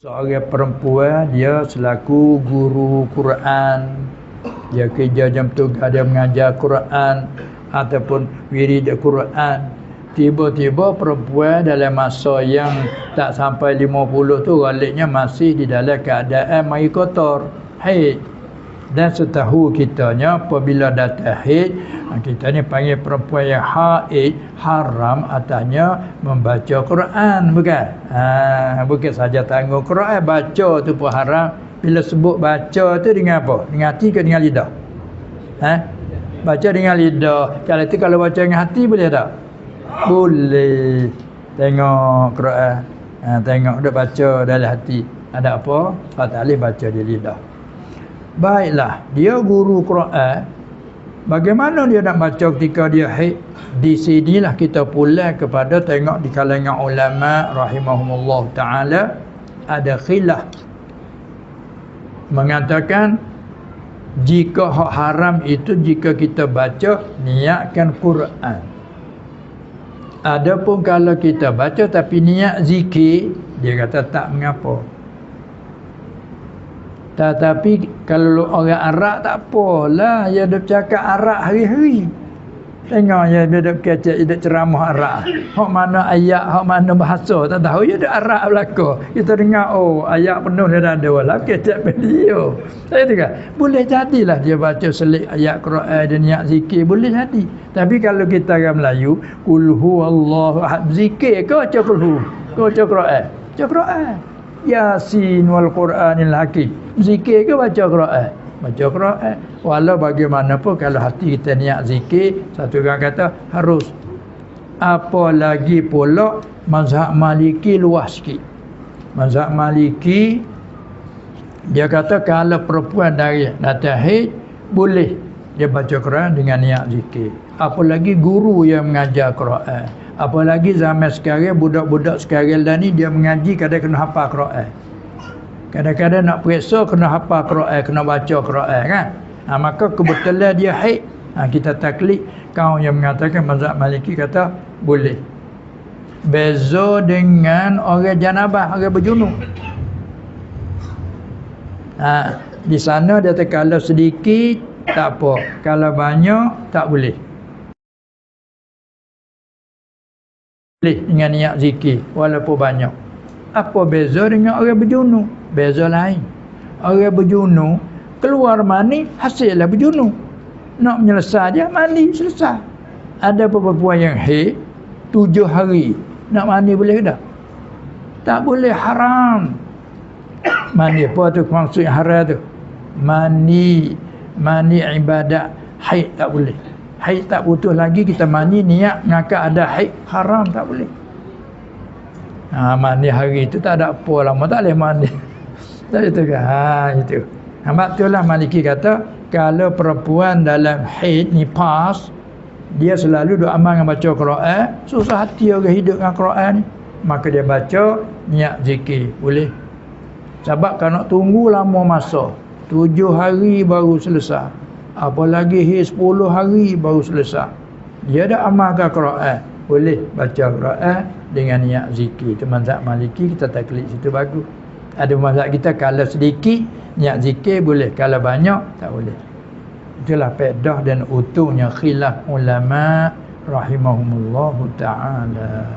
Seorang perempuan dia selaku guru Quran, dia kerja jam tugas dia mengajar Quran ataupun wirid Quran. Tiba-tiba perempuan dalam masa yang tak sampai 50 tu galiknya masih di dalam keadaan mari kotor, haid. Dan setahu kitanya apabila datang haid, kita ni panggil perempuan yang haid, haram atasnya membaca Quran, bukan? Bukan saja tanggung Quran, baca tu pun haram. Bila sebut baca tu dengan apa? Dengan hati ke dengan lidah? Baca dengan lidah. Kalau baca dengan hati boleh tak? Boleh. Tengok Quran, tengok dia baca dalam hati. Ada apa? Tak boleh baca di lidah. Baiklah, dia guru Quran. Bagaimana dia nak baca ketika dia haid? Di sinilah kita pulang kepada tengok di kalangan ulama rahimahumullah taala ada khilaf mengatakan jika hak haram itu jika kita baca niatkan Quran. Adapun kalau kita baca tapi niat zikir, dia kata tak mengapa. Tetapi kalau orang Arab tak apalah, dia dah cakap Arab hari-hari. Tengok dia dah kecek, dia ceramah Arab. Hak mana ayat, hak mana bahasa tak tahu, dia dah Arab belaka. Kita dengar ayat penuh dia dah ada walau kecek video. Saya dengar, boleh jadilah dia baca selit ayat Quran dan niat zikir, boleh jadi. Tapi kalau kita orang Melayu, qul huwallahu ahad, zikir ke baca qul hu? Ke baca Quran? Baca Quran. Yasin wal Quranil Hakim. Zikir ke baca Quran? Baca Quran. Walau bagaimanapun kalau hati kita niat zikir, satu orang kata harus. Apalagi pula mazhab Maliki luas sikit. Mazhab Maliki dia kata kalau perempuan dari datang haid boleh dia baca Quran dengan niat zikir. Apalagi guru yang mengajar Quran. Apalagi zaman sekarang, budak-budak sekarang dah ni dia mengaji kadang kena hafal Quran. Kadang-kadang nak periksa kena hafal Quran, kena baca Quran kan. Maka kebetulan dia haid, kita taklid. Kau yang mengatakan mazhab Maliki kata boleh. Beza dengan orang janabah, orang berjunub. Di sana dia kata kalau sedikit tak apa, kalau banyak tak boleh. Boleh dengan niat zikir walaupun banyak. Apa beza dengan orang berjunub? Beza lain. Orang berjunub keluar mani hasillah berjunub. Nak menyelesai dia mandi selesai. Ada perempuan yang haid 7 hari nak mandi boleh ke tak? Tak boleh, haram. Mandi apa tu maksud haram tu? Mandi ibadat haid tak boleh. Haid tak putus lagi kita mandi niat ngakak ada haid, haram, tak boleh. Mandi hari itu tak ada apa lama tak boleh mandi. Tak itu kan? Itu. Sebab itulah Maliki kata kalau perempuan dalam haid nifas dia selalu duk amal dengan baca Quran, susah hati orang hidup dengan Quran ni, maka dia baca niat zikir boleh. Sebab kalau nak tunggu lama masa 7 hari baru selesai, apalagi 10 hari baru selesai, dia dah amalkan Quran, boleh baca Quran dengan niat zikir. Itu mazhab Maliki, kita taklid situ bagus. Ada mazhab kita kalau sedikit niat zikir boleh, kalau banyak tak boleh. Itulah pedah dan utuhnya khilaf ulama rahimahumullah taala.